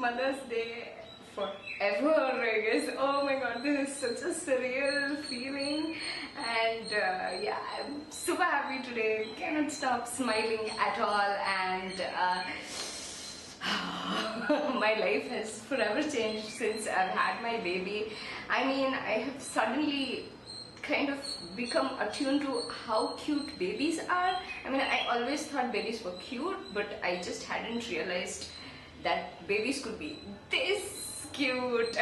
Mother's Day forever, I guess. Oh my god, this is such a surreal feeling, and yeah, I'm super happy today. Cannot stop smiling at all, and my life has forever changed since I've had my baby. I mean, I have suddenly kind of become attuned to how cute babies are. I mean, I always thought babies were cute, but I just hadn't realized that babies could be this cute.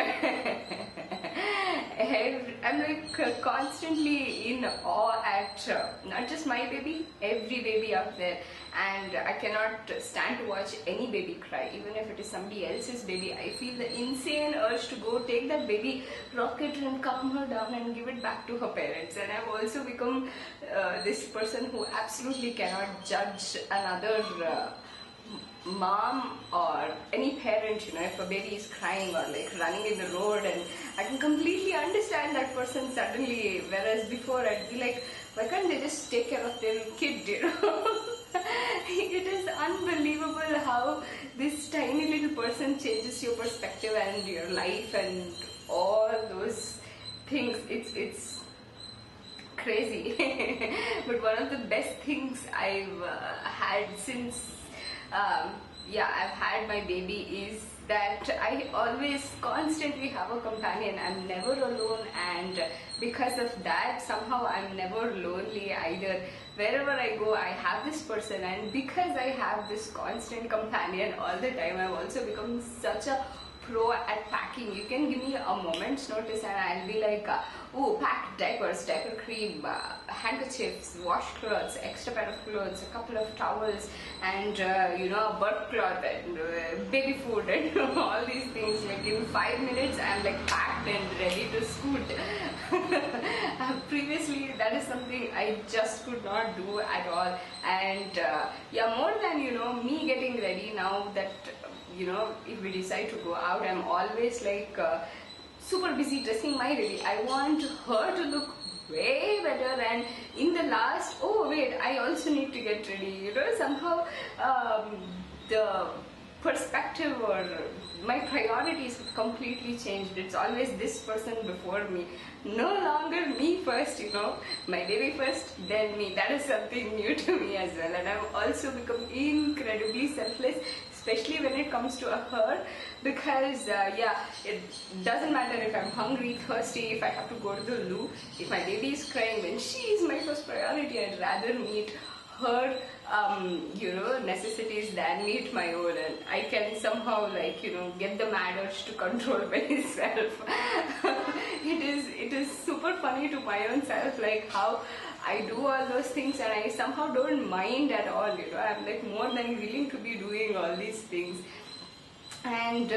I'm like constantly in awe at not just my baby, every baby out there, and I cannot stand to watch any baby cry, even if it is somebody else's baby. I feel the insane urge to go take that baby, rock it and calm her down and give it back to her parents. And I've also become this person who absolutely cannot judge another mom or any parent, you know, if a baby is crying or like running in the road, and I can completely understand that person suddenly, whereas before I'd be like, why can't they just take care of their kid, you know? It is unbelievable how this tiny little person changes your perspective and your life and all those things. It's crazy. But one of the best things I've had since yeah, I've had my baby is that I always constantly have a companion. I'm never alone, and because of that, somehow I'm never lonely either. Wherever I go, I have this person, and because I have this constant companion all the time, I've also become such a pro at packing. You can give me a moment's notice and I'll be like, oh, pack diapers, diaper cream, handkerchiefs, washcloths, extra pair of clothes, a couple of towels, and you know, a birth cloth and baby food and all these things. Like in 5 minutes I'm like packed and ready to scoot. Previously that is something I just could not do at all, and yeah, more than, you know, me getting ready now, that you know, if we decide to go out, I'm always like super busy dressing my baby. I want her to look way better, and in the last, oh wait, I also need to get ready, you know. Somehow the perspective or my priorities have completely changed. It's always this person before me, no longer me first, you know, my baby first, then me. That is something new to me as well, and I've also become incredibly selfless, especially when it comes to her, because yeah, it doesn't matter if I'm hungry, thirsty, if I have to go to the loo, if my baby is crying, then she is my first priority. I'd rather meet her you know, necessities than meet my own, and I can somehow, like, you know, get the mad urge to control myself. It is super funny to my own self, like how I do all those things and I somehow don't mind at all, you know. I'm like more than willing to be doing all these things. And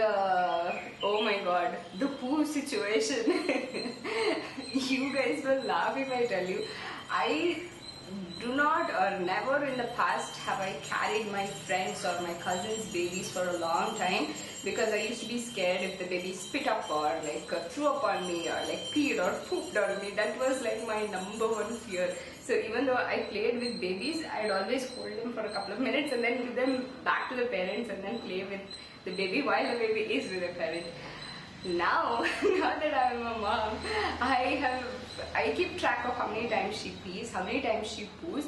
oh my god, the poo situation. You guys will laugh if I tell you, I do not, or never in the past have I carried my friends or my cousins' babies for a long time, because I used to be scared if the baby spit up or like threw up on me or like peed or pooped on me. That was like my number one fear. So even though I played with babies, I'd always hold them for a couple of minutes and then give them back to the parents and then play with the baby while the baby is with the parent. Now, now that I'm a mom, I keep track of how many times she pees, how many times she poos,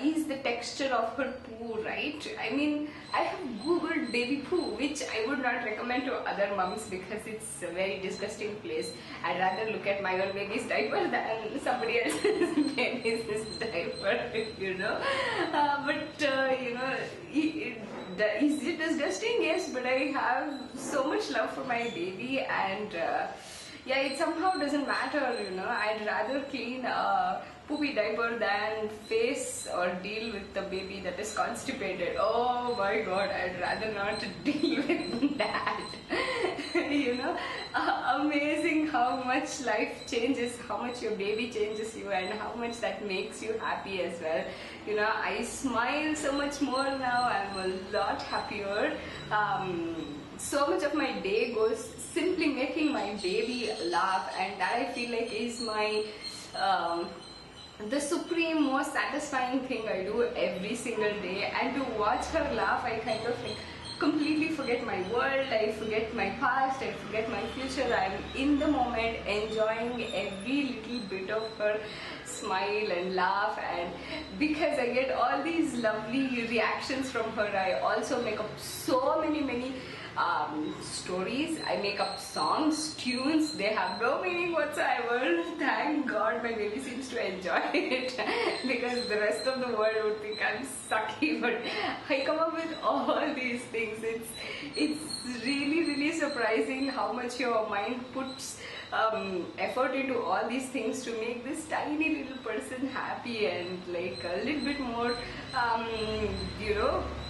is the texture of her poo right? I mean, I have googled baby poo, which I would not recommend to other moms because it's a very disgusting place. I'd rather look at my own baby's diaper than somebody else's baby's diaper, you know. But you know, is it disgusting? Yes, but I have so much love for my baby, and yeah, it somehow doesn't matter, you know. I'd rather clean a poopy diaper than face or deal with the baby that is constipated. Oh my god, I'd rather not deal with that. You know, amazing how much life changes, how much your baby changes you, and how much that makes you happy as well. You know, I smile so much more now, I'm a lot happier. So much of my day goes simply making my baby laugh, and that I feel like is my the supreme most satisfying thing I do every single day. And to watch her laugh, I kind of like completely forget my world, I forget my past, I forget my future. I'm in the moment, enjoying every little bit of her smile and laugh, and because I get all these lovely reactions from her, I also make up so many stories. I make up songs, tunes. They have no meaning whatsoever. Thank God my baby seems to enjoy it because the rest of the world would think I'm sucky. But I come up with all these things. It's really surprising how much your mind puts effort into all these things to make this tiny little person happy and like a little bit more,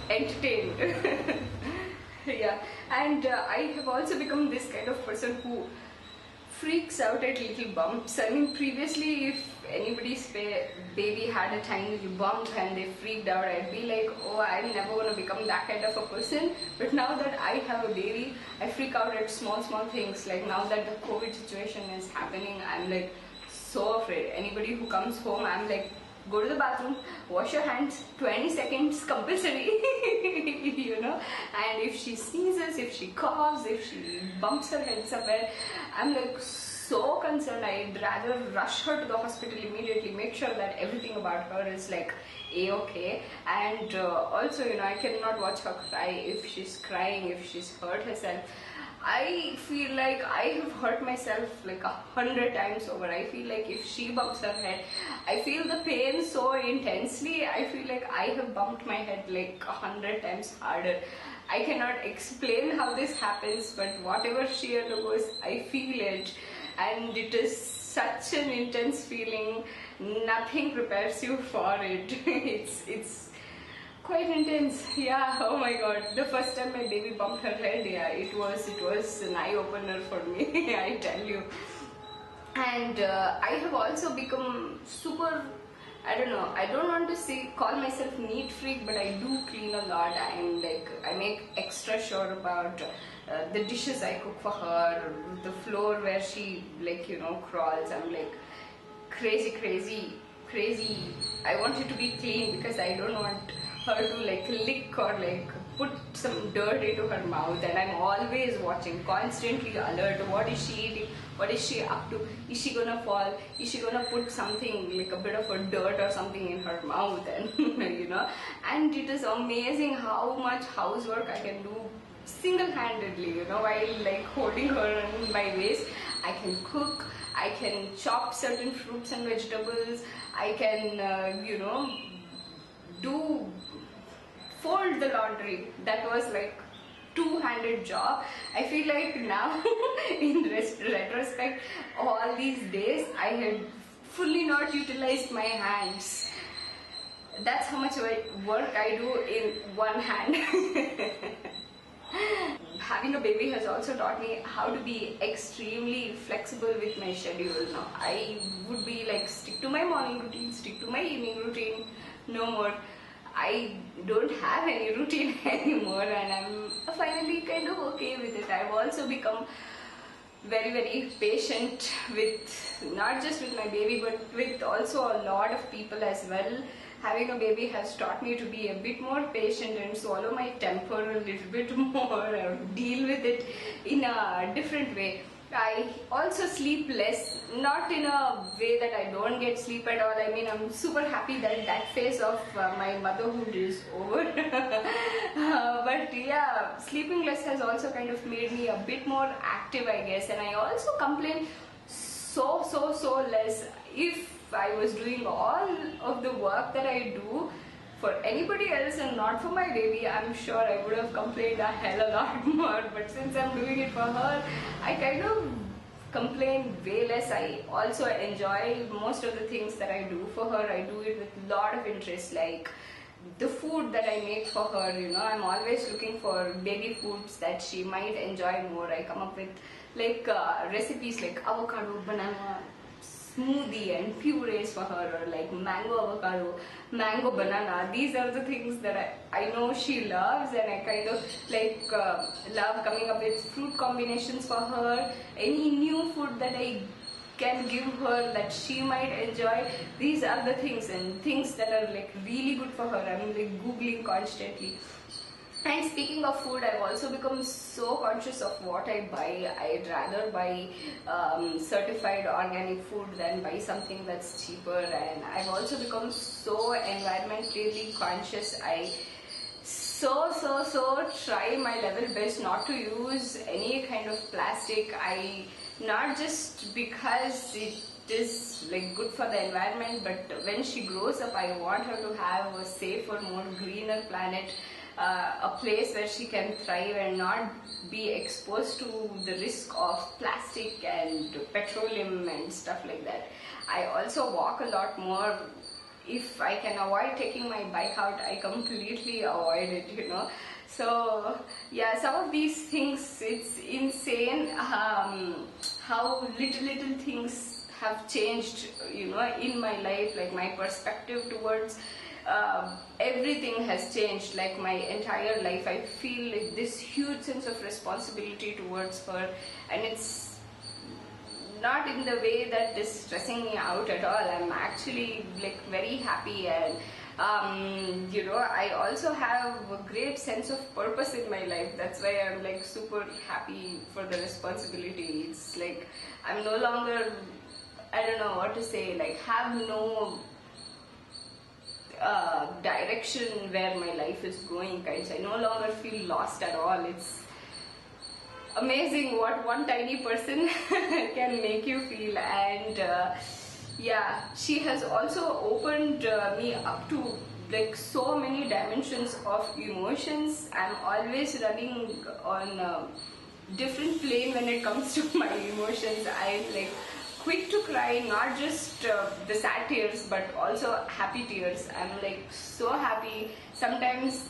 entertained. Yeah, and I have also become this kind of person who freaks out at little bumps. I mean, previously, if anybody's baby had a tiny little bump and they freaked out, I'd be like, oh, I'm never going to become that kind of a person. But now that I have a baby, I freak out at small things. Like now that the COVID situation is happening, I'm like so afraid. Anybody who comes home, I'm like, go to the bathroom, wash your hands, 20 seconds compulsory, and if she sneezes, if she coughs, if she bumps her head somewhere, I'm like so concerned. I'd rather rush her to the hospital immediately, make sure that everything about her is like a-okay, and also, I cannot watch her cry. If she's crying, if she's hurt herself, I feel like I have hurt myself like 100 times over. I feel like if she bumps her head, I feel the pain so intensely. I feel like I have bumped my head like 100 times harder. I cannot explain how this happens, but whatever she undergoes, I feel it. And it is such an intense feeling. Nothing prepares you for it. It's quite intense. Yeah, oh my god, the first time my baby bumped her head, yeah, it was an eye-opener for me. I tell you. And I have also become super, I don't know, I don't want to call myself neat freak, but I do clean a lot. I make extra sure about the dishes I cook for her, the floor where she crawls. I'm like crazy. I want it to be clean because I don't want her to lick or put some dirt into her mouth, and I'm always watching, constantly alert. What is she eating? What is she up to? Is she gonna fall? Is she gonna put something like a bit of a dirt or something in her mouth? And and it is amazing how much housework I can do single-handedly, while holding her in my waist. I can cook, I can chop certain fruits and vegetables, I can fold the laundry. That was like two-handed job. I feel like now in retrospect, all these days I had fully not utilized my hands. That's how much work I do in one hand. Having a baby has also taught me how to be extremely flexible with my schedule. Now I would be like, stick to my morning routine, stick to my evening routine, no more. I don't have any routine anymore, and I'm finally kind of okay with it. I've also become very patient with, not just with my baby, but with also a lot of people as well. Having a baby has taught me to be a bit more patient and swallow my temper a little bit more, or deal with it in a different way. I also sleep less, not in a way that I don't get sleep at all. I mean, I'm super happy that that phase of my motherhood is over. But yeah, sleeping less has also kind of made me a bit more active, I guess. And I also complain so less. If I was doing all of the work that I do for anybody else and not for my baby, I'm sure I would have complained a hell a lot more. But since I'm doing it for her, I kind of complain way less. I also enjoy most of the things that I do for her. I do it with a lot of interest, like the food that I make for her. I'm always looking for baby foods that she might enjoy more. I come up with recipes like avocado, banana smoothie and purees for her, or like mango avocado, mango banana. These are the things that I know she loves, and I kind of love coming up with fruit combinations for her. Any new food that I can give her that she might enjoy, these are the things, and things that are really good for her. I'm googling constantly. And speaking of food, I've also become so conscious of what I buy. I'd rather buy certified organic food than buy something that's cheaper. And I've also become so environmentally conscious. I so try my level best not to use any kind of plastic. I not just because it is like good for the environment, but when she grows up, I want her to have a safer, more greener planet, a place where she can thrive and not be exposed to the risk of plastic and petroleum and stuff like that. I also walk a lot more. If I can avoid taking my bike out, I completely avoid it. So yeah, some of these things, it's insane how little things have changed, in my life. Like my perspective towards everything has changed. Like my entire life, I feel like this huge sense of responsibility towards her, and it's not in the way that is stressing me out at all. I'm actually like very happy, and I also have a great sense of purpose in my life. That's why I'm like super happy for the responsibility. It's like I'm no longer, I don't know what to say, like have no direction where my life is going, guys. I no longer feel lost at all. It's amazing what one tiny person can make you feel. And yeah, she has also opened me up to like so many dimensions of emotions. I'm always running on a different plane when it comes to my emotions. I'm like quick to cry, not just the sad tears but also happy tears. I'm like so happy. Sometimes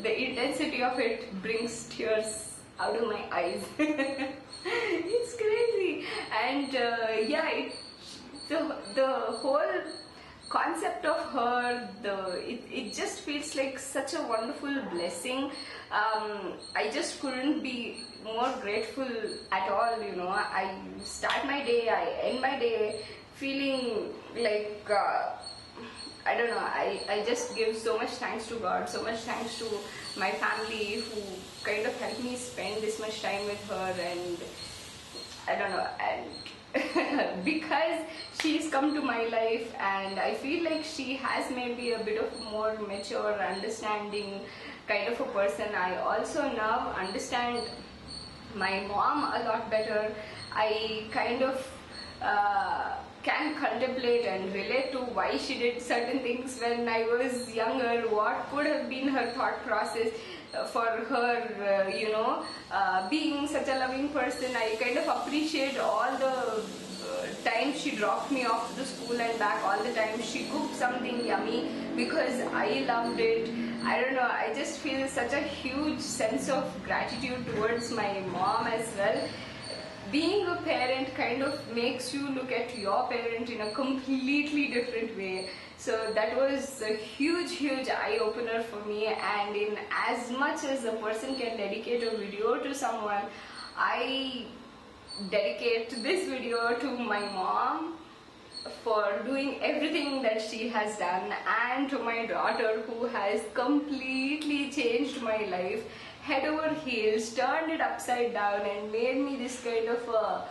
the intensity of it brings tears out of my eyes. It's crazy. And yeah, the whole concept of her, it just feels like such a wonderful blessing. I just couldn't be more grateful at all. I start my day, I end my day feeling like I don't know, I just give so much thanks to God, so much thanks to my family who kind of helped me spend this much time with her. And I don't know, and because she's come to my life, and I feel like she has made me a bit of more mature, understanding kind of a person. I also now understand my mom a lot better. I kind of can contemplate and relate to why she did certain things when I was younger, what could have been her thought process for her, being such a loving person. I kind of appreciate all the time she dropped me off to the school and back, all the time she cooked something yummy because I loved it. I don't know, I just feel such a huge sense of gratitude towards my mom as well. Being a parent kind of makes you look at your parent in a completely different way. So that was a huge eye opener for me. And in as much as a person can dedicate a video to someone, I dedicate this video to my mom for doing everything that she has done, and to my daughter who has completely changed my life head over heels, turned it upside down and made me this kind of a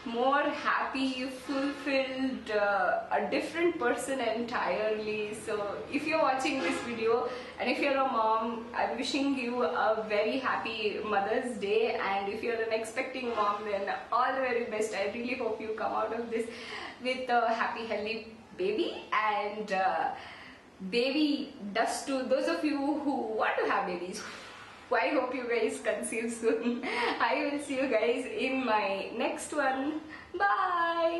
more happy, fulfilled, a different person entirely. So if you're watching this video and if you're a mom, I'm wishing you a very happy Mother's Day. And if you're an expecting mom, then all the very best. I really hope you come out of this with a happy, healthy baby. And baby dust to those of you who want to have babies. I hope you guys conceive soon. I will see you guys in my next one. Bye.